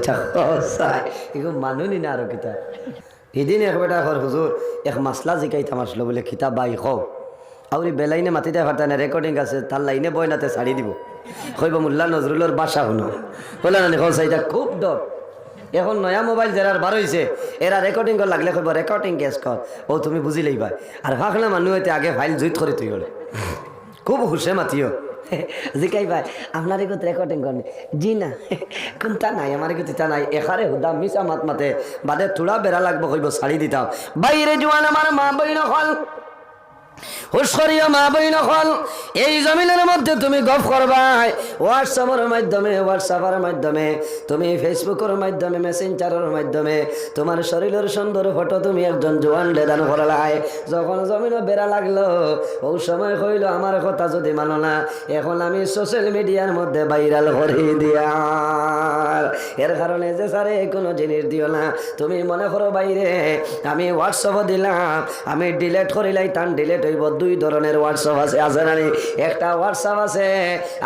কিতা চাই এগুলো মানুনি না আরো কিতা এদিন এক বেটা হর হুজুর এক মাসলা জিকাইতাম আসলো বলে কিতা বাই খাও আউরি বেলাইনে মাতিতে পারতা না রেকর্ডিং আছে তার লাইনে বই নাতে ছাড়ি দিব কইব মোল্লা নজরুলের বাসা শুনো বলে না দেখো সেইটা খুব ডর এখন নয়া মোবাইল যারা বার হয়েছে এরা রেকর্ডিং কর লাগলে কইব রেকর্ডিং কেস কর ও তুমি বুঝিলেই ভাই আর ভাখনা মানুষ হইতে আগে ফাইল জুইত করে তুই হলে খুব হুসে মাতিও জিকাই ভাই আপনার এগুলো রেকর্ডিং করেন জি না কোনটা নাই আমার এগুলো তা নাই এখারে হুদা মিশা মাত মাতে বাদে থোড়া বেড়া লাগবো কইব শাড়ি দিতাম বাইরে জোয়ান আমার মা বই নকল হুশরিয়া মা বই নকল এই জমিনের মধ্যে তুমি গপ করবাই হোয়াটসঅ্যাপের মাধ্যমে তুমি ফেসবুকের মাধ্যমে মেসেঞ্জারের মাধ্যমে তোমার শরীরের সুন্দর ফটো তুমি একজন জোয়ান লেদান করলাই যখন জমিনে বেড়া লাগলো ওই সময় কইল আমার কথা যদি মানো না এখন আমি সোশ্যাল মিডিয়ার মধ্যে ভাইরাল করে দিয়া এর কারণে যে স্যারে কোনো জিনিস দিও না তুমি মনে করো বাইরে আমি হোয়াটসঅ্যাপও দিলাম আমি ডিলেট করিলাই তান ডিলেট হইব দুই ধরনের হোয়াটসঅ্যাপ আছে না একটা হোয়াটসঅ্যাপ আছে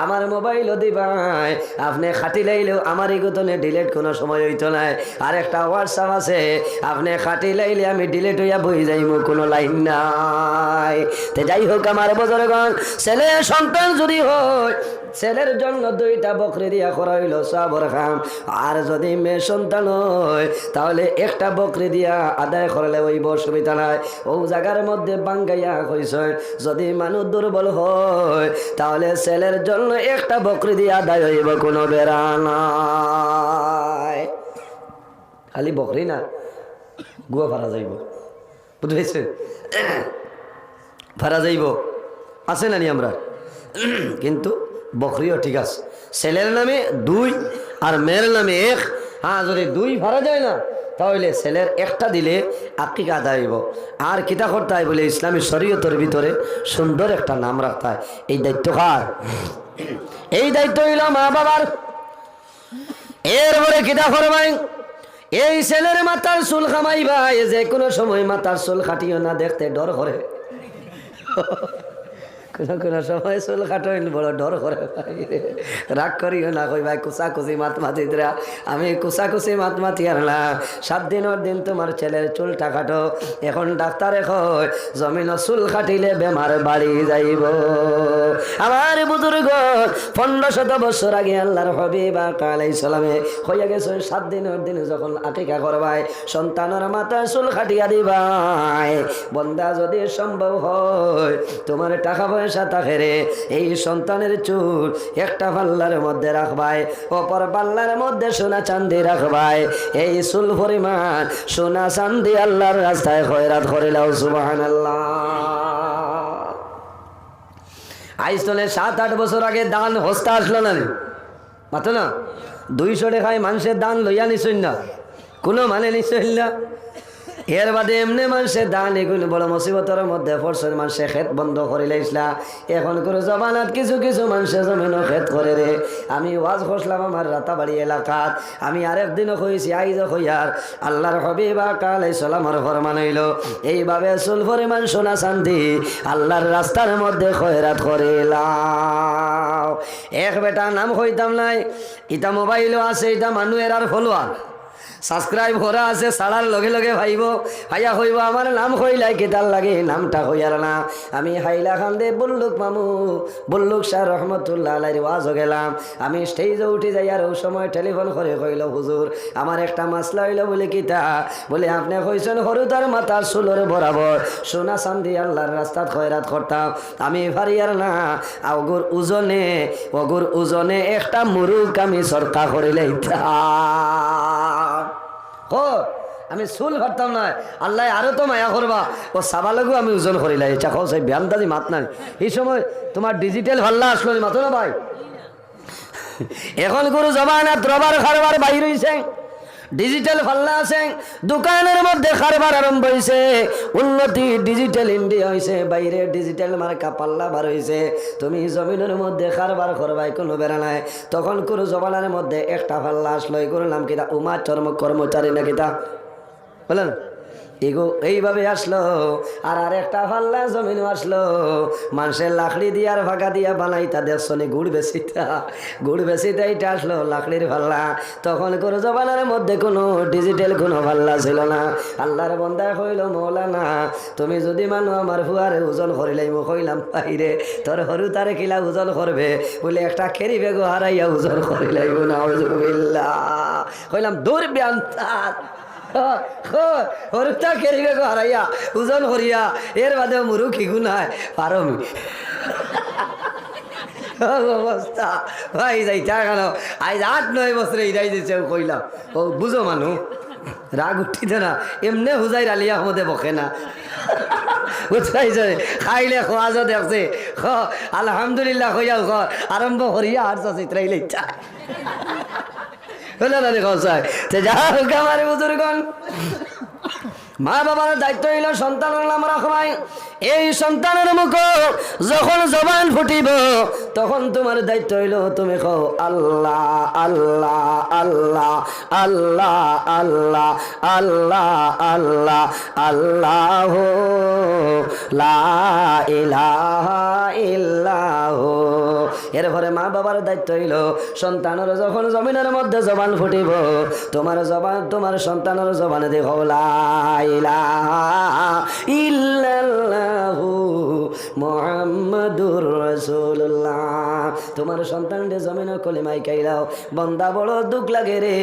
আমার মোবাইলও দিবাই আপনি খাটি লাইলেও আমার এগুতনে ডিলেট কোনো সময় হইতো না আর একটা হোয়াটসঅ্যাপ আছে আপনি খাটি লাইলে আমি ডিলেট হইয়া বই যাইমু কোনো লাইন নাই তে যাই হোক আমার বজরগণ ছেলে সন্তান যদি হয় ছেলের জন্য দুইটা বকরি দিয়া করা হইল সবর খাম আর যদি মেয়ে সন্তান হয় তাহলে একটা বকরি দিয়া আদায় করলে হইব অসুবিধা নাই ও জায়গার মধ্যে বাঙ্গাইয়া কইছে যদি মানুষ দুর্বল হয় তাহলে ছেলের জন্য একটা বকরি দিয়া আদায় হইব কোনো বেড়া নাই খালি বকরি না গুয়া ফারা যাইব বুঝতে ফারা যাইব আছে না নি আমরা কিন্তু বকরিও ঠিক আছে ছেলের নামে দুই আর মেয়ের নামে এক হ্যাঁ যদি দুই ভাড়া যায় না তাহলে ছেলের একটা দিলে আকিকা আদায় হইব আর কিতা করতে হয় বলে ইসলামী শরীয়তের ভিতরে সুন্দর একটা নাম রাখতে হয় এই দায়িত্ব কার এই দায়িত্ব হইল মা বাবার এরপরে কিতা করবাই এই ছেলের মাথার চুল খামাইবা যে কোনো সময় মাথার চুল খাটিও না দেখতে ডর করে কোনো কোনো সময় চুল কাটাইল বড় ডর করে রাগ করিও না কই ভাই কুচাকুচি মাত মাতিরা আমি কুচাকুচি মাত মাতি আর না 7 দিনের দিন তোমার ছেলের চুলটা কাটো এখন ডাক্তারে কয় জমিন চুল কাটিলে বেমার বাড়ি যাইব আমার বুজুর্গ 1500 বছর আগে আল্লাহর হাবিব আলাইহিস সালামে হইয়া গেছে 7 দিনের দিন যখন আকিকা করবাই সন্তানের মাথা চুল কাটিয়া দিবাই বন্দা যদি সম্ভব হয় তোমার টাকা পয়সা থাকে রে এই সন্তানের চুল একটা পাল্লার মধ্যে রাখবাই অপর পাল্লার মধ্যে সোনা চাঁদি রাখবাই এই চুল পরিমাণ সোনা চাঁদি আল্লাহর রাস্তায় খয়রাত করিলাও সুবহানাল্লাহ আইজ তোলে 7-8 বছর আগে দান হস্তা আসলো না মাতো না 200 টাকায় মানুষের দান লইয়া নিছই না কোনো মানে নিছই না এর বাদে এমনি মানুষের দান এগুলো বড় মুসিবতের মধ্যে পড়ছেন মানুষের খেত বন্ধ করে লাইসলা এখন করে জমানাত কিছু কিছু মানুষের জমিনও খেত করে রে আমি ওয়াজ করলাম আমার রাতাবাড়ি এলাকাত আমি আরেকদিনও কইছি আইজ কইয়ার আল্লাহর হাবিব আলাইহিস সালামের ফরমান হইল এইভাবে চুল পরিমাণ সোনা চাঁদি আল্লাহর রাস্তার মধ্যে খয়রাত করিলাম এক বেটা নাম কইতাম নাই ইটা মোবাইলও আছে এটা মানুষের আর ফলোয়ার সাবস্ক্রাইব করা আছে সাড়ার লগে লগে ভাইব ভাইয়া হইব আমার নাম হইলাই কেতার লাগে নামটা হইয়ার না আমি হাইলা খান্দে বল্লুক মামু বল্লুক শাহ রহমতুল্লাহ আলাইহির ওয়াজ গেলাম আমি স্টেজে উঠে যাই আর ওই সময় টেলিফোন করে কইল হুজুর আমার একটা মাসলা হইল বলে কিতা বলে আপনি কইছেন হরুদার মাথার চুলের বরাবর সোনা চাঁদি আল্লাহর রাস্তাত খয়রাত করতাম আমি পারিয়ার না অগুর ওজনে একটা মুরুক আমি সরকা করিলাইতাম আমি চুল কাটতাম না আল্লাহ আরো তো মায়া করবা ও সাবালগু আমি ওজন করিলাই এটা খাও সেই ব্যান্দাজি মাত নাই এই সময় তোমার ডিজিটাল ভাল্লা আসলো মাতো না ভাই এখন গুরু জমানা দ্রবার খারবার বাইর হইছে ডিজিটাল ফাল্লা আছে দোকানের মধ্যে কারবার আরম্ভ হয়েছে উন্নতি ডিজিটাল ইন্ডিয়া হয়েছে বাইরে ডিজিটাল মার্কা পাল্লা বার হয়েছে তুমি জমিনের মধ্যে কারবার করবাই কোনো বেড়া নাই তখন কোনো জমানার মধ্যে একটা ফাল্লা আসলো এগুলোর নাম কিতা উমা চর্ম কর্মচারী না কিতা বলেন এগো এইভাবে আসলো। আর আরেকটা পাল্লা জমিনও আসলো, মানুষের লাকড়ি দিয়ে আর ফাঁকা দিয়া বানাইতা দেখছনি গুড় বেশিটা এটা আসলো লাকড়ির পাল্লা। তখন করে জবানের মধ্যে কোনো ডিজিটাল কোনো পাল্লা ছিল না। আল্লাহর বন্দা কইল, মৌলানা তুমি যদি মানু আমার ফুয়ারে ওজন করিলাই, মো কইলাম বাইরে তোর হরু তারে কিলা ওজন করবে বলে একটা খেরি বেগো হারাইয়া ওজন করিলাইব না। কইলাম দূর ব্যান্তার হরুটা খেরি বেগো হারাইয়া ওজন করিয়া এর বাদে মুরু কি গুনায় পারমি অবস্থা ভাই যাইতা কেন আজ 8-9 বছরে ইরাই দিচ্ছে কইলাম। ও বুঝো মানু রাগ উঠিতে না, এমনি হুজাই আলিয়া মধ্যে বকে না বুঝাইছে। খাইলে খোয়া যা দেখছে আলহামদুলিল্লাহ কইয়াও ঘর আরম্ভ করিয়া আর চিত্রাইলে ইচ্ছা হলো না দেখো চাই যা হোক আমার বুজুর্গণ। মা বাবার দায়িত্ব হইল সন্তানের নাম রাখবাই। এই সন্তানের মুখ যখন জবান ফুটিব তখন তোমার দায়িত্ব হইল তুমি কও আল্লাহ আল্লাহ আল্লাহ আল্লাহ আল্লাহ আল্লাহ আল্লাহ আল্লাহ লা ইলাহা ইল্লাহ। এরপরে মা বাবার দায়িত্ব হইল সন্তানের যখন জমিনের মধ্যে জবান ফুটিব তোমার সন্তানের জবানে দেখো লা ইলাহা ইল্লাল্লাহু মুহাম্মাদুর রাসূলুল্লাহ। তোমার সন্তানকে জমিনে কলিমাই কাইলাও। বন্দা বড় দুঃখ লাগে রে,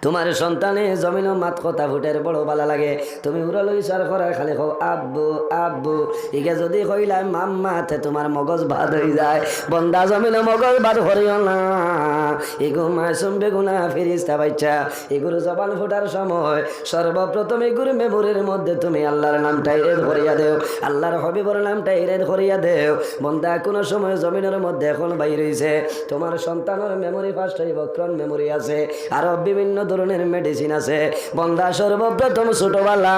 তোমার সন্তানে জমিন মাত কথা ফুটের বড় ভালো লাগে। তুমি উড়ালো ইশার করা খালি কও আব্বু আব্বু, ইকে যদি কইলাই মাম্মাতে তোমার মগজ ভাত হয়ে যায়। বন্দা জমিন মগজ ভাত করিও না। এগো মাসুম বেগুনা ফেরেশতা বাচ্চা, এগুলো জবান ফোটার সময় সর্বপ্রথম এগুলো মেমোরির মধ্যে তুমি আল্লাহর নামটা এড করিয়া দেও, আল্লাহর হবিবর নামটা এড করিয়া দেও। বন্দা কোনো সময় জমিনের মধ্যে এখন বাইর হইছে, তোমার সন্তানের মেমোরি ফার্স্ট হইব, ক্রন মেমোরি আছে, আরো বিভিন্ন ধরনের মেডিসিন আছে। বন্দা সর্বপ্রথম ছোটবেলা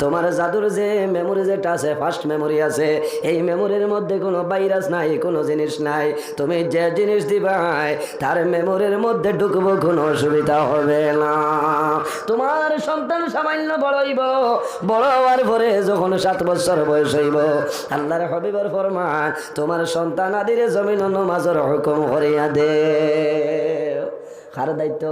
তোমার জাদুর যে মেমোরি যেটা আছে ফার্স্ট মেমোরি আছে, এই মেমোরির মধ্যে কোনো ভাইরাস নাই, কোনো জিনিস নাই। তুমি যে জিনিস দিবাই তার মেমোরির মধ্যে ঢুকবো, কোনো অসুবিধা হবে না। তোমার সন্তান সামান্য বড় হইব, বড় হওয়ার পরে যখন 7 বছর বয়স হইব আল্লাহর হাবিবের ফরমান তোমার সন্তান আদিরে জমিন নামাজের হুকুম করিয়া দে। কার দায়িত্ব?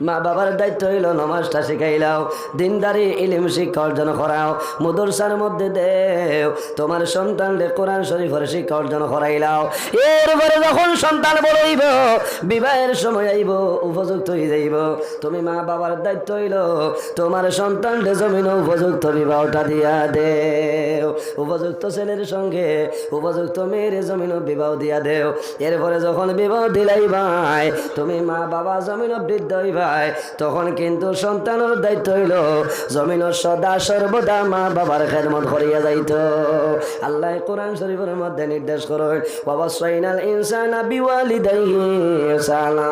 মা বাবার দায়িত্ব হইল নামাজটা শিখাইলাও, দিনদারি ইলম শিক্ষা অর্জন করাও, মাদ্রাসার মধ্যে দেও। তোমার সন্তানকে কোরআন শরীফের শিক্ষা অর্জন করাইলাও। এরপরে যখন সন্তান বড় হইব, বিবাহের সময় আইব, উপযুক্ত হয়ে যাইব, তুমি মা বাবার দায়িত্ব হইল তোমার সন্তানকে জমিন উপযুক্ত বিবাহটা দিয়া দেও। উপযুক্ত ছেলের সঙ্গে উপযুক্ত মেয়ের জমিন বিবাহ দিয়া দেও। এরপরে যখন বিবাহ দিলাই ভাই, তুমি মা বাবা জমিন বৃদ্ধ হইবা, তখন কিন্তু সন্তানের দায়িত্ব হইল জমিন সদা সর্বদা মা বাবার খেদমত করিয়া যাইত। আল্লাহ কোরআন শরীফের মধ্যে নির্দেশ করেন ওয়াসাইনাল ইনসানা বিওয়ালিদাইহি ইহসানা।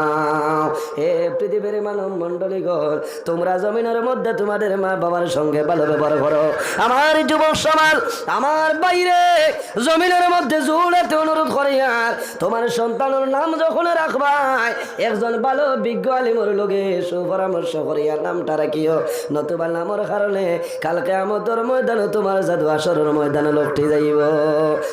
হে পৃথিবীর মানব মণ্ডলীগণ, তোমরা জমিনের মধ্যে তোমাদের মা বাবার সঙ্গে ভালো ব্যবহার করো। আমার যুবক সমাজ, আমার বাইরে জমিনের মধ্যে জোড়াতে অনুরোধ করিয়া তোমার সন্তানের নাম যখন রাখবাই একজন ভালো বিজ্ঞ আলিমর লোকে সুপরামর্শ করিয়া নামটা রাখিও, নতুবা নামের কারণে কাল কিয়ামতের ময়দানে তোমার জাদু আসরের ময়দানে লটকে যাইব।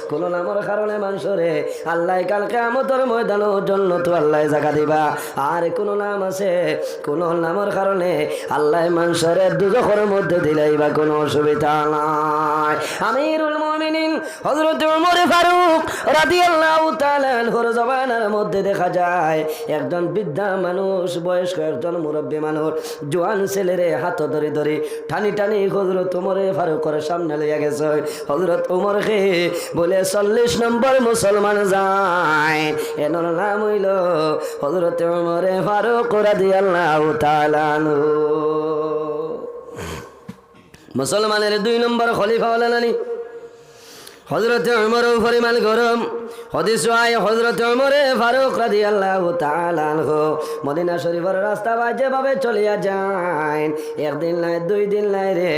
কোন নামের কারণে মানুষরে আল্লাহ কাল কিয়ামতের ময়দানের জন্য তো আল্লাহ জায়গা দিবা। আর কোন নাম আছে, কোন নামের কারণে আল্লাহ মানুষরে দুজখের মধ্যে দিলাইবা, কোনো অসুবিধা নাই। আমিরুল মুমিনিন হযরত ওমর ফারুক রাদিয়াল্লাহু তাআলা আনহুর জবানের মধ্যে দেখা যায় একজন বৃদ্ধা মানুষ, বয়স্ক একজন মুরব্বী মানুষ জোয়ান ছেলেরে হাত ধরে ধরে টানি টানি হযরত ওমর ফারুকের সামনে লইয়া গেছে। হযরত ওমরকে বলে 40 নম্বর মুসলমান যায়, এর নাম হইল হযরত ওমর ফারুক রাদিয়াল্লাহু তাআলা আনহু। মুসলমানের 2 নম্বর খলিফা হলেন হযরত ওমর পরিমাণ গরম। হাদিস আয় হযরত ওমর ফারুক রাদিয়াল্লাহু তাআলা আনহু মদিনা শরীফের রাস্তা যেভাবে চলিয়া যায়, একদিন নাই 2 দিন নাই রে,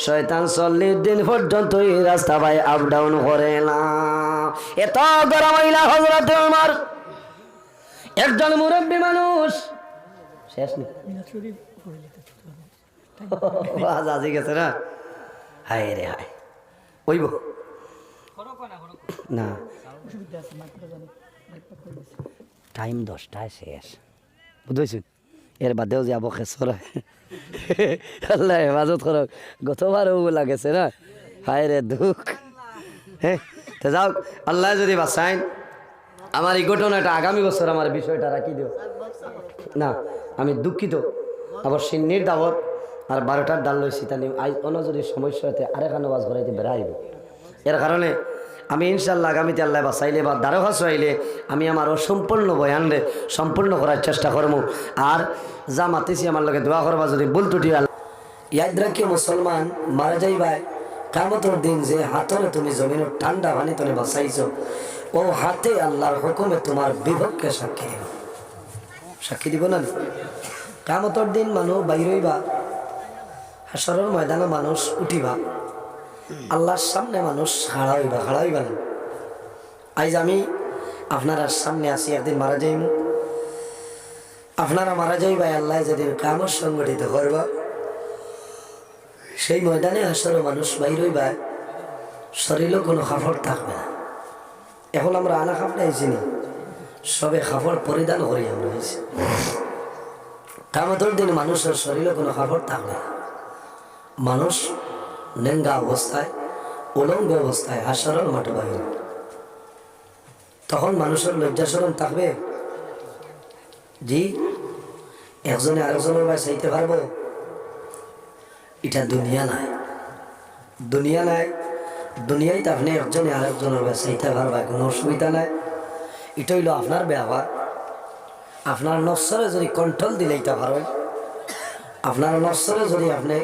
শয়তান 40 দিন পর্যন্ত এই রাস্তা ভাই আপ ডাউন করে না। এত গরম হইলা হযরত ওমর, একজন মুরব্বী মানুষ শেষ নেই আজ আজি গেছে না, হায় রে হায়, ওইব না, টাইম 10টায় শেষ, বুঝেছি। এর বাদেও যাব খেসর, আল্লাহ হেফাজত করক। গতবারও লাগেছে না, হায় রে দুঃখ। হ্যাঁ, তো যাও, আল্লাহ যদি বাঁচাইন আমার এই ঘটনাটা আগামী বছর আমার বিষয়টা রাখি দিও না। আমি দুঃখিত, আবার সিন্নির দাওয়াত আর 12টার ডাল লইছি, তাহলে আজ অন্য যদি সমস্যা হতে আরেকখানো বাস ঘরাইতে বেড়াইব। এর কারণে আমি ইনশাল্লাহ আগামীতে আল্লাহ বাঁচাইলে বা দ্বারকা চাইলে আমি আমার অসম্পূর্ণ বয়ানরে সম্পূর্ণ করার চেষ্টা করবো। আর যা মাতিছি আমার লগে দোয়া করবা, যদি ভুল ত্রুটি ইয়াদ রাখি মুসলমান মারা যাইবাই কিয়ামতের দিন যে হাতরে তুমি জমিনের ঠান্ডা পানি তুমি বাঁচাইছো, ও হাতে আল্লাহর হুকুমে তোমার বিপক্ষে সাক্ষী দিব, সাক্ষী দিব না। কিয়ামতের দিন মানুষ বাইরইবা, হাসরের ময়দানে মানুষ উঠিবা, আল্লাহর সামনে মানুষ হারাইবা না। আজ আমি আপনারা সামনে আসি, একদিন মারা যাইব, আপনারা মারা যাইবা, আল্লাহ যেদিন কিয়ামত সংগঠিত করবা, সেই ময়দানে হাসরে মানুষ বাইরইবা, শরীরও কোনো কাপড় থাকবে না। এখন আমরা আনা কাপড় আইছি নি, সবে কাপড় পরিধান করি আমরা হয়েছি। কিয়ামতের দিন মানুষের শরীরে কোনো কাপড় থাকবে না, মানুষ নেঙ্গা অবস্থায় উলঙ্গ অবস্থায় হাসরের মাঠে বাইরে। তখন মানুষের লজ্জা শরম থাকবে? জি, একজনে আরেকজনের ভাই চাইতে পারবো? এটা দুনিয়া নাই, দুনিয়া নাই। দুনিয়ায় তো আপনি একজনে আরেকজনের ভাই চাইতে পারবা, কোনো অসুবিধা নাই। এটা হইল আপনার ব্যবহার। আপনার নফসরে যদি কন্ট্রোল দিলেইতে পারেন, আপনার নফসরে যদি আপনি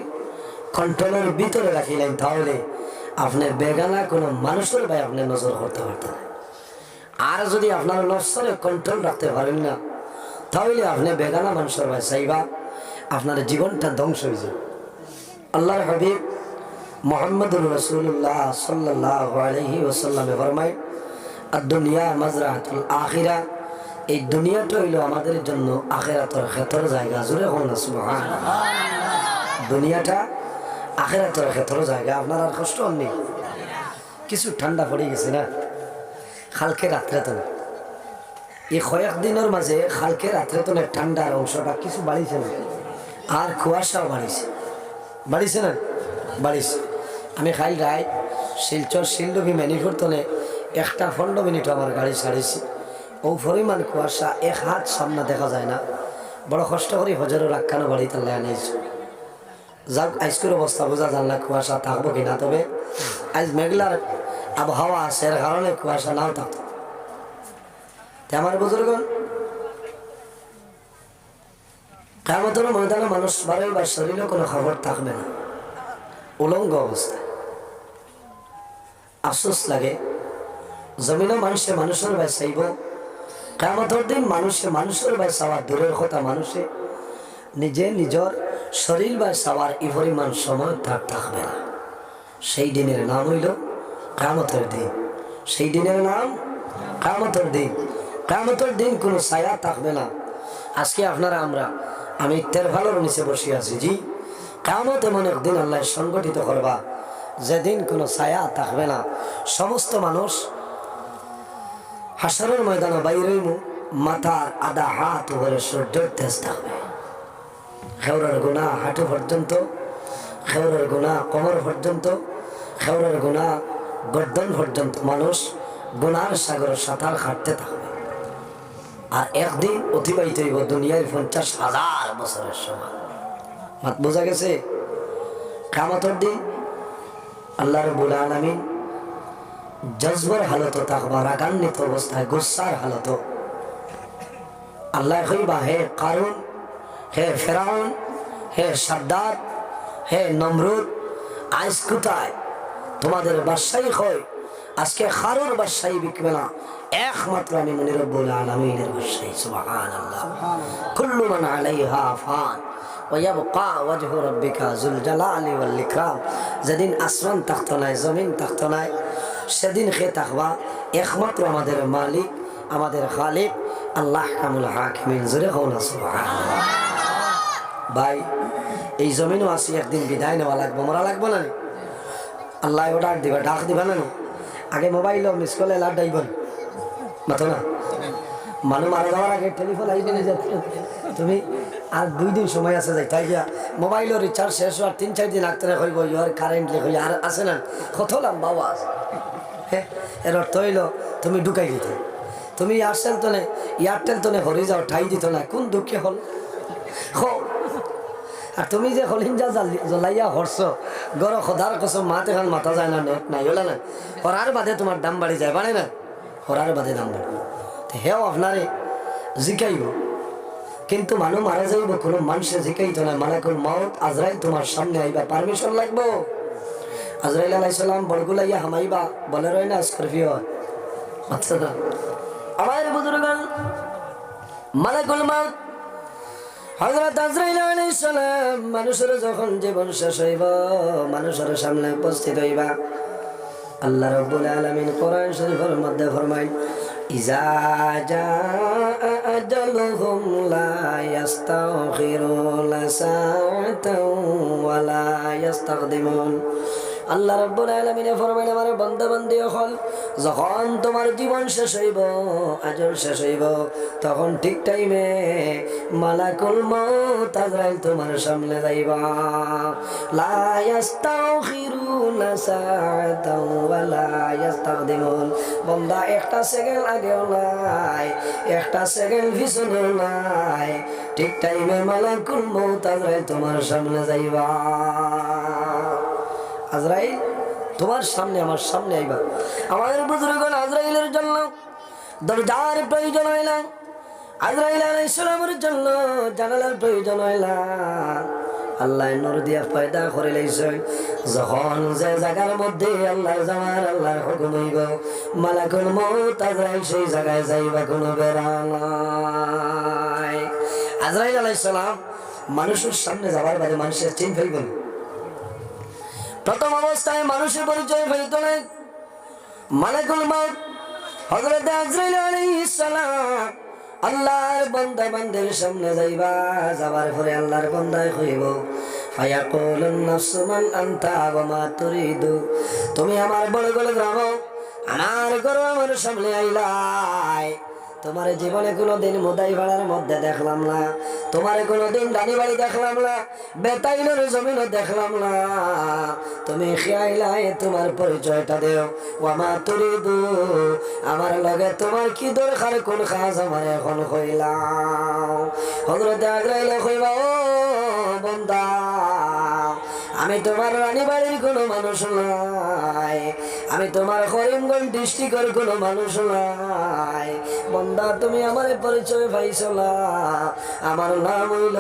কন্ট্রোলের ভিতরে রাখিলেন, তাহলে আপনি বেগানা কোনো মানুষের ভাই আপনি নজর করতে পারতেন। আর যদি আপনার নফসরে কন্ট্রোল রাখতে পারেন না, তাহলে আপনি বেগানা মানুষের ভাই চাইবা, আপনার জীবনটা ধ্বংস হয়ে যাবে। আল্লাহর হাবিব মুহাম্মদুর রাসূলুল্লাহ সাল্লাল্লাহু আলাইহি ওয়াসাল্লামে ফরমায়, আদ-দুনিয়া মাজরাতুল আখিরা, এই দুনিয়াটা হইল আমাদের জন্য আখিরাতের ক্ষেত্রের জায়গা। জোরে হন সুবহানাল্লাহ। দুনিয়াটা আখিরাতের ক্ষেত্রের জায়গা। আপনার আর কষ্ট হয়নি? কিছু ঠান্ডা পড়ে গেছে না কালকে রাত্রে, তো এই কয়েকদিনের মাঝে কালকে রাত্রে তো ঠান্ডার অংশটা কিছু বাড়িছে না, আর কুয়াশাও বাড়িছে না, বাড়িছে। আমি খাই রায় শিলচর শিলডুবি ম্যানিফোর্টনে 1-15 মিনিট আমার গাড়ি ছাড়িছি, ও পরিমাণ কুয়াশা, এক হাত সামনে দেখা যায় না। বড় কষ্ট করি হজরের রাখানো বাড়িতে আনিয়েছি। যাক, আজকের অবস্থা বোঝা যান না কুয়াশা থাকবো কিনা, তবে আজ মেঘলার আবহাওয়া আছে, এর কারণে কুয়াশা নাও থাকতো। আমার বুজুর্গণ, কিয়ামতের ময়দানে মানুষ বারবার শরীরে কোনো খবর থাকবে না, উলঙ্গ অবস্থায়। আফসোস লাগে, জমিনে মানুষের ভাই চাইব, কিয়ামতের দিন মানুষের ভাই চাওয়ার দূরের কথা, মানুষে নিজের শরীর ভাই চাওয়ার এই পরিমাণ সময় থাকবে না। সেই দিনের নাম হইল কিয়ামতের দিন। সেই দিনের নাম কিয়ামতের দিন। কিয়ামতের দিন কোনো ছায়া থাকবে না। আজকে আমি তেরভালোর নিচে বসে আছি। জি, কিয়ামত এমন একদিন আল্লাহ সংগঠিত করবা, যেদিন কোনো ছায়া থাকবে না। সমস্ত মানুষ হাসরের ময়দানে বাইরে, মাথার আধা হাত উপরে সূর্যের তেজ থাকবে, খেউরের গুণা হাঁটু পর্যন্ত, খেউরের গুণা কোমর পর্যন্ত, খেউরের গুণা গর্দন পর্যন্ত মানুষ গুনার সাগর সাঁতার কাটতে থাকবে। আর একদিন অতিবাহিত হইব দুনিয়ার 50,000 বছরের সমান। মাত বোঝা গেছে? কিয়ামতের দিন আল্লাহ রাব্বুল আলামিন জজবার হালত থাকবা, রাগান্বিত অবস্থায়, গুসার হালত। আল্লাহ কইবা, হে কারুন, হে ফেরাউন, হে সাদ্দাদ, হে নমরুদ, আজ কোথায় তোমাদের বাদশাহী? হয় আজকে কারোর বাদশাহী বিকবে না, একমাত্র আমি মনি রব্বুল আলামিনের বাদশাহী। সুবহানাল্লাহ। কুল্লু মান আলাইহা ফান ওয়া ইয়াবকা ওয়াজহু রাব্বিকা যুল জালালি ওয়াল ইকরাম। যেদিন আসমান থাকতো নাই, জমিন থাকতো নাই, সেদিন কে থাকবা? একমাত্র আমাদের মালিক, আমাদের খালিক, আল্লাহ কামুল হাকিমিন। জোরে হও না সুবহানাল্লাহ। ভাই এই জমিনও আসি একদিন বিদায় নেওয়া লাগবো, মরা লাগবো না? আল্লাহ ও ডাক দিবা, ডাক দিবা না? আগে মোবাইল মিস করলে লাভ ডাইবেন মাথো না। মানুষ মারা যাওয়ার আগে টেলিফোন আইবে যে তুমি আর 2 দিন সময় আছে যাই, তাই গিয়া মোবাইলের রিচার্জ শেষ হওয়ার 3-4 দিন আগতে হইব ইয়ার কারেন্টলি হই আর আছে না কত লম্বা আওয়াজ। হ্যাঁ, এর অর্থ হইল তুমি ঢুকাই দিতে, তুমি এয়ারসেল তনে এয়ারটেল তনে হরে যাও, ঠাই দিত না, কোন দুঃখে হল। আর তুমি যে হলিঞ্জা জ্বলাইয়া হরছ গর খোদার কসম মাতে খান মাথা যায় না, নেট নাই হলে না, হরার বাদে তোমার দাম বাড়ি যায়, বাড়ে না? হরার বাদে দাম বাড়ে। হেও আপনারে জিকাইব, কিন্তু মানুষ মারা যাইব, কোনো মানুষে জিকাইতো না। মালাকুল মাউত আজরাইল তোমার সামনে আইবা, পারমিশন লাগবো। আজরাইল আলাইহিস সালাম বড়গুলাইয়া হামাইবা, বলে রয় না স্করপিও। আচ্ছা না আমার বুজুর্গান, মালাকুল মাউত হযরত আজরাইল আলাইহিস সালাম মানুষের যখন জীবন শেষ হইব, মানুষের সামনে উপস্থিত হইবা, আল্লাহ রাব্বুল আলামিন কোরআন শরীফের মধ্যে ফরমায়, ইজা জাআ আজালুহুম লা ইস্তাখিরুনা সাআতাও ওয়া লা ইস্তাকদিমুন। আল্লাহ রাব্বুল আলামিন ফরমায়, আমার বান্দা বান্দি হল যখন তোমার জীবন শেষ হইব, আজল শেষ হইব, তখন ঠিক টাইমে মালাকুল মউত আজরাইল তোমার সামনে যাইবা। লা ইস্তাখিরুনা সাআতাও ওয়া লা ইস্তাকদিমুন। বান্দা একটা সেকেন্ড আগেও নাই, একটা সেকেন্ড পিছনেও নাই, ঠিক টাইমে মালাকুল মউত আজরাইল তোমার সামনে যাইবা। আজরাইল তোমার সামনে আমার সামনে আইবা। আমাদের বুজুর্গগণ আজরাইলের জন্য দরজার প্রয়োজন হয় না, আজরাইল আলাইহিস সালামের জন্য জানালার প্রয়োজন হয় না। আল্লাহ নূর দিয়া পয়দা করে লাইছে, যখন যে জায়গার মধ্যে আল্লাহ যাওয়ার আল্লাহর হুকুম হইব, মালাকুল মউত আজরাইল সেই জায়গায় যাইবা, কোনো বেড়া নাই। আজরাইল আলাইহিস সালাম মানুষের সামনে যাওয়ার বাদে মানুষের চিন ফেলবেন। প্রথম অবস্থায় মানুষের পরিচয় ফেলত না। মালাকুল মউত হযরত আজরাইল আলাইহিস সালাম আল্লাহর বান্দা বান্দার সামনে যাইবা, যাবার পরে আল্লাহর বান্দায় কইব, ফায়াকুলুন নাফসু মান আনতা ওয়া মা তুরিদু। তুমি আমার বড় বড় গ্রাম, আমার ঘর, আমার সামনে আইলাই, তোমার জীবনে কোনোদিন মুদাই ভাড়ার মধ্যে দেখলাম না, তোমার কোনোদিন ডানি বাড়ি দেখলাম না, বেতাইলের জমিনও দেখলাম না, তুমি খেয়াইলাই তোমার পরিচয়টা দেও। ওয়ামা তুরিদু, আমার লগে তোমার কি দরকার, কোন কাজ আমার এখন কইলাও। হযরত আজরাইল কইবা, ও বান্দা, আমি তোমার রানী বাড়ির কোনো মানুষ নাই, আমি তোমার করিমগঞ্জ ডিস্ট্রিক্টের কোনো মানুষ নাই। বান্দা তুমি আমার পরিচয় পাইছো না, আমার নাম হইল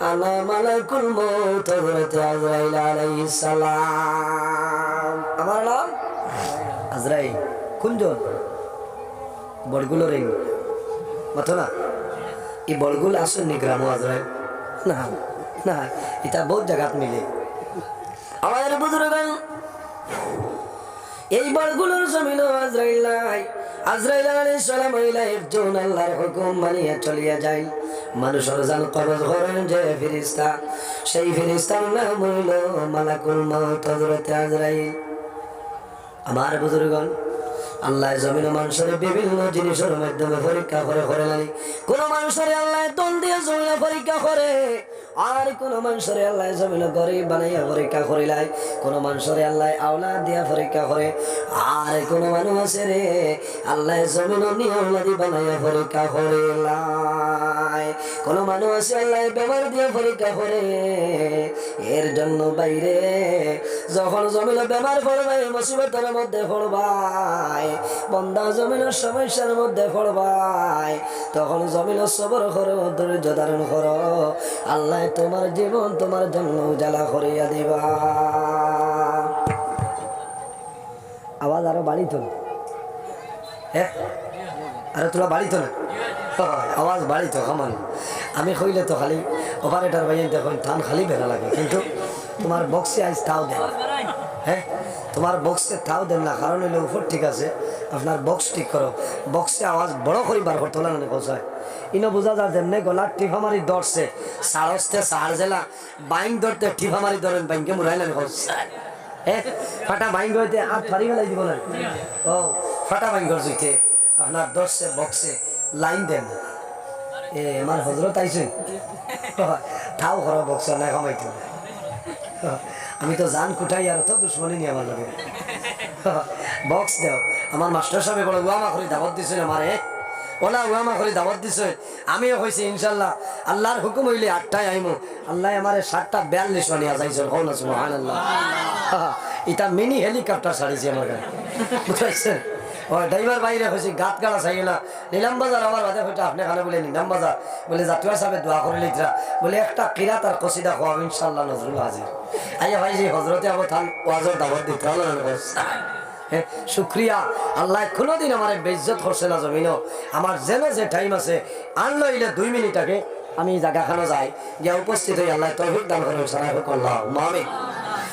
আনা মালাকুল মউত হযরত আজরাইল আলাইহিস সালাম। আমার নাম আজরাইল। কোনজন? বড়গুলো রিং মাথো না, এই বড়গুলো আসেননি গ্রাম আজরাইল না, না এটা বহুত জায়গাত মিলে। আমার বুজুর্গগণ এই বড়গুলোর জমিন আজরাইল নাই। আজরাইল আলাইহিস সালাম হইলা একজন আল্লাহর হুকুম মানিয়া চলিয়া যায়, মানুষের জান কবজ করেন যে ফেরেশতা, সেই ফেরেশতার নাম হইল মালাকুল মউত হযরত আজরাইল। আমার বুজুর্গগণ আল্লাহ জমিন মানুষের বিভিন্ন জিনিসের মাধ্যমে পরীক্ষা করে করে নাই। কোন মানুষের আল্লাহ দল দিয়ে জমিনে পরীক্ষা করে, আর কোন মানুষের আল্লাহ জমিনে গরিব বানাইয়া পরীক্ষা করিলাই, কোন মানুষের আল্লাহ আওলাদ দিয়া পরীক্ষা করে, আর কোন মানুষ আছে রে আল্লাহ জমিন নিয়মলাদি বানাইয়া পরীক্ষা করিলাই, কোন মানুষ আছে আল্লাহ বেমার দিয়া পরীক্ষা করে। এর জন্য বাইরে যখন জমিনে বেমার পড়বাই, মুসিবতের মধ্যে পড়বাই, বন্দা জমিনের সমস্যার মধ্যে পড়বাই, তখন জমিনের সবর করো, ধৈর্য ধারণ করো, আল্লাহ তোমার জীবন তোমার জন্য উজালা করিয়া দিবা। আওয়াজ আরো বাড়িত না, হ্যাঁ আরে তোরা বাড়িত না, আওয়াজ বাড়িত কামান। আমি কইলে তো খালি অপারেটর ভাই দেখুন ধান খালি বেড়া লাগে, কিন্তু তোমার বক্সে আজ তাও দেন, হ্যাঁ তোমার বক্সে তাও দেন না, কারণ হইলে উপর ঠিক আছে, আপনার বক্স ঠিক করো, বক্সে আওয়াজ বড় করি বার করতে হলে না কোথায় ইনো বোঝা যায় যেমনে গলা টিফা মারি ধরছে সারস্তে সার জেলা বাইং ধরতে টিফা মারি ধরেন বাইংকে মুরাইলেন হ্যাঁ ফাটা বাইং হইতে আর ফারি গেলাই দিব না ও ফাটা বাইং ধরছে আপনার ধরছে বক্সে লাইন দেন এ আমার হজরত আইছে তাও ঘর বক্স না কামাইতো আমি তো জান কুঠাই আর তো দুশ্মনী নিয়ে আমার লাগে বক্স দেও আমার মাস্টার সাহেব বলে উয়ামা করে দাবত দিছিল আমারে ওলা উয়ামা করে দাবত দিছে আমিও কইছি ইনশাআল্লাহ আল্লাহর হুকুম হইলে 8টায় আইমু আল্লাহ আমারে 7টা 42 বানিয়া যাইছে কোন সুবহানাল্লাহ এটা মিনি হেলিকপ্টার ছাড়িছে আমার গাড়ি বুঝাইছেন ও ড্রাইভার বাইরে কইছি গাত গাড়া চাইলা নিলাম বাজার আমার বাদে হইতা আপনি খানে বলে নিলাম বাজার বলে জাতুয়া সাহেব দোয়া করে লিখরা বলে একটা কিরাত আর কসিদা খাওয়াব ইনশাআল্লাহ নজরুল হাজির আইয়া ভাই যে হযরতে আবু থান ওয়াজর দাওয়াত দিতে হলো না শুক্রিয়া আল্লাহ কোনোদিন আমার বেইজ্জত করছে না জমিনও আমার জেনে যে টাইম আছে আনলো ইলে 2 মিনিট আগে আমি জায়গাখানে যাই গিয়ে উপস্থিত হই আল্লাহ তৌফিক দান করুন সারা আল্লাহ আমিন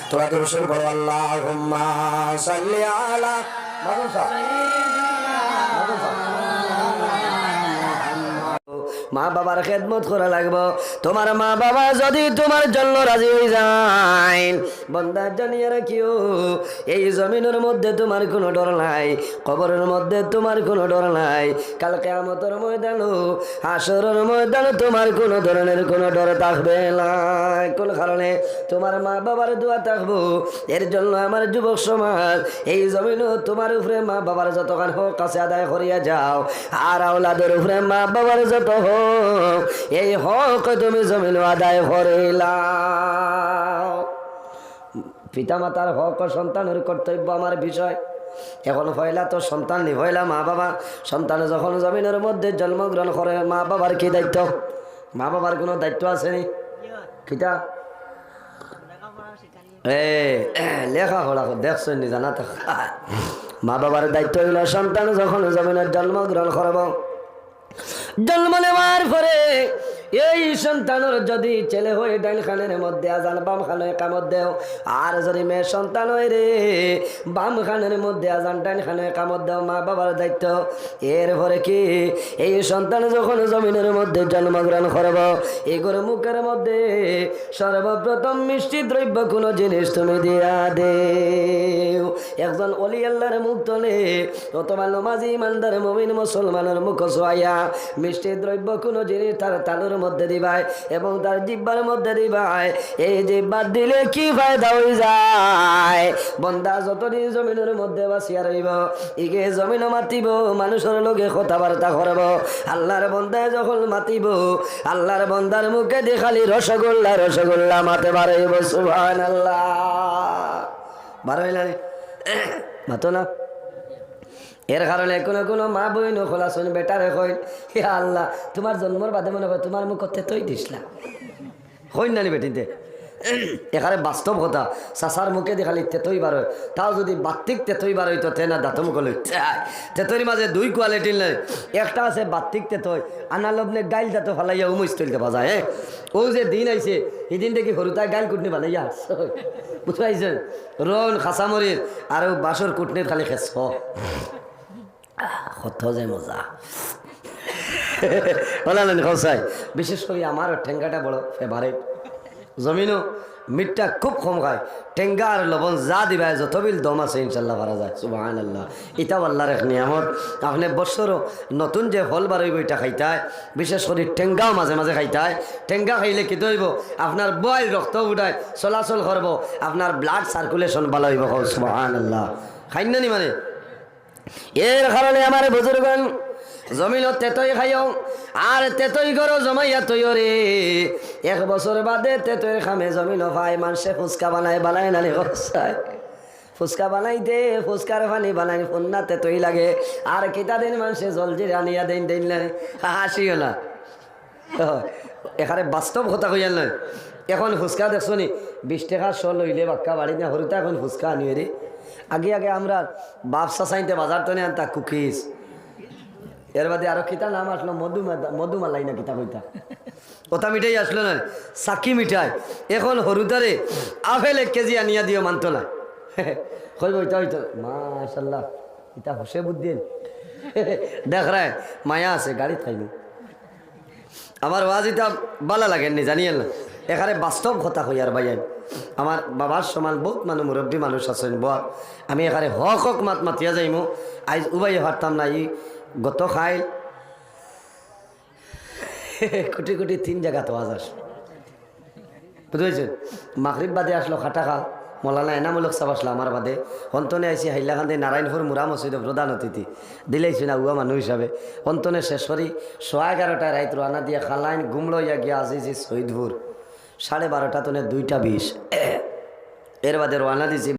তোরা তো রসুল বলো আল্লাহুম্মা সাল্লি আলা মাদুন মা বাবার খেদমত করা লাগবো তোমার মা বাবা যদি তোমার জন্য রাজি হয়ে যায় বন্দা জানিয়ে রাখিও এই জমিনের মধ্যে তোমার কোনো ডর নাই কবরের মধ্যে তোমার কোনো ডর নাই কাল কিয়ামতের ময়দানও হাসরের ময়দানে তোমার কোনো ধরনের কোনো ডর থাকবে না কোন কারণে তোমার মা বাবার দোয়া থাকবো এর জন্য আমার যুবক সমাজ এই জমিনও তোমার উপরে মা বাবার যতক্ষণ হোক কাছে আদায় করিয়া যাও আর আওলাদের উপরে মা বাবার যত হোক এই হক তুমি জমিন আদায় করিলাও পিতা মাতার হক ও সন্তানের কর্তব্য আমার বিষয় এখন পয়লা তো সন্তান নি পয়লা মা বাবা সন্তান যখন জমিনের মধ্যে জন্মগ্রহণ করে মা বাবার কি দায়িত্ব মা বাবার কোনো দায়িত্ব আছে নি কিতা লেখাপড়া দেখছেন নি জানা তো মা বাবার দায়িত্ব হইল সন্তান যখন জমিনের জন্মগ্রহণ করব জন্ম নেওয়ার পরে এই সন্তানের যদি ছেলে হয়ে ডাইন খানের মধ্যে আজান বাম খানে কামত দেও আর যদি মেয়ে সন্তান হয় রে বাম খানের মধ্যে আজান ডাইন খানে কামত দেও মা বাবার দায়িত্ব এরপরে কি এই সন্তান যখন জমিনের মধ্যে জন্মগ্রহণ করব এগুলো মুখের মধ্যে সর্বপ্রথম মিষ্টি দ্রব্য কোনো জিনিস তুমি দিয়া দেও একজন অলি আল্লাহর মুখ তোলে অথবা নমাজি ইমানদার মুমিন মুসলমানের মুখ সোয়া মিষ্টি দ্রব্য কোনো জিনিস তার তালুর মধ্যে দিবাই এবং তার জিব্বার মধ্যে দিবাই এই জিব্বার দিলে কি ফায়দা হয়ে যায় বন্দা যতদিন জমিনের মধ্যে বাসিয়া রইব ইগে জমিন মাতিব মানুষের লগে কথাবার্তা করব আল্লাহর বন্দায় যখন মাতিব আল্লাহর বন্দার মুখে দেখালি রসগোল্লা রসগোল্লা মাতে বাড়াইব সুবহানাল্লাহ বাড়াইলা মাতো না এর কারণে কোনো কোনো মা বই নখোলা শুন বেটারে কই হে আল্লাহ তোমার জন্মর বাদে মনে হয় তোমার মুখ করতে তৈ দিসলা হইন নানি বেটিতে এখানে বাস্তব কথা চাচার মুখে দেখালি তেতই বার হয় তাও যদি বাত্তিক তেতই বার হইতো তে না দাঁত মুখ তেতইর মাঝে 2 কোয়ালিটির নয় একটা আছে বাত্তিক তেতই আনা লবনে গাইল দাঁত ফালাইয়া উমুস তৈলতে বাজায় হ্যাঁ ও যে দিন আইছে এই দিন দেখি হরুতায় গাইল কুটনি বানাইয়া বুঝতে পাইছেন রন খাসামরির আর বাসর কুটনির খালি খেস কত যে মজা বলালেন খসাই বিশেষ করে আমার ঠেঙ্গাটা বড় ফেভারিট জমিনও মিটটা খুব কম খায় টেঙ্গা আর লবণ যা দিবায় যত বিল দম আছে ইনশাল্লাহ পারা যায় সুবহানাল্লাহ এটাও আল্লাহর এক নিয়ামত আপনি বছরও নতুন যে ফল বাড়ইব এটা খাইতায় বিশেষ করে টেঙ্গাও মাঝে মাঝে খাইতায় টেঙ্গা খাইলে কি হইব আপনার বয়েল রক্ত উঠায় চলাচল করব আপনার ব্লাড সার্কুলেশন ভালো হইব সুবহানাল্লাহ খাইন না নি মানে এর কারণে আমার বুজুর্গন জমিন তেতই খাইও আর তেতই করো জমাইয়া তৈ রে 1 বছর বাদে তেতইয়ের খামে জমিন ভাই মানুষে ফুচকা বানায় নানি খসায় ফুচকা বানাইতে ফুচকার পানি বানাই ফন্না তেতই লাগে আর কিতা দিন মানুষে জলজিরা আনিয়া দেন নাই হাসিও না এখানে বাস্তব কথা কইয়াল নয় এখন ফুচকা দেখছো নি 20 টাকা শো লইলে বাক্কা বাড়ি না হরিতা এখন ফুচকা আনিয়ে রে আগে আগে আমরা বাপসা চাইতে বাজার তো আনতা কুকিজ এর বাদে আরো কিতা নাম আসলো মধুমালাই না কিতা কইতা ওটা মিঠাই আসলো না সাকি মিঠাই এখন হরুদারে আপেল 1 কেজি আনিয়া দিও মানতো না কইব ওইটা হইতো মাশাআল্লাহ এটা হোসে বুদ্ধি দেখ রে মায়া আছে গাড়ি খাইনি আমার ওয়াজিটা ভালো লাগেননি জানিয়েন না, এখানে বাস্তব কথা কই আর ভাইয়ান। আমার বাবার সমান বহুত মানুষ মুরব্বী মানুষ আছেন বয়া, আমি এখানে হক হক মাত মাতিয়া যাইমু। আজ উবাই হারতাম না, ই গত খাই কোটি কোটি 3 জায়গা তো আজ আস বুঝেছেন। মাগরিব বাদে আসলো খাটা খাল, মৌলানা এনামূলক সাহেব আসলো আমার বাদে, অন্তনে আইসি হাইলাকান্দি নারায়ণপুর মুরা মসজিদ প্রধান অতিথি দিলেইছি না উয়া মানুষ হিসাবে। অন্তনে শেষ করি 11:30 রাত রানা দিয়ে খালাইন গুমড়ো ইয়া গিয়া আজিজি শহীদপুর 12:30 তনে 2টা 20 এর বাদে রানা দিছি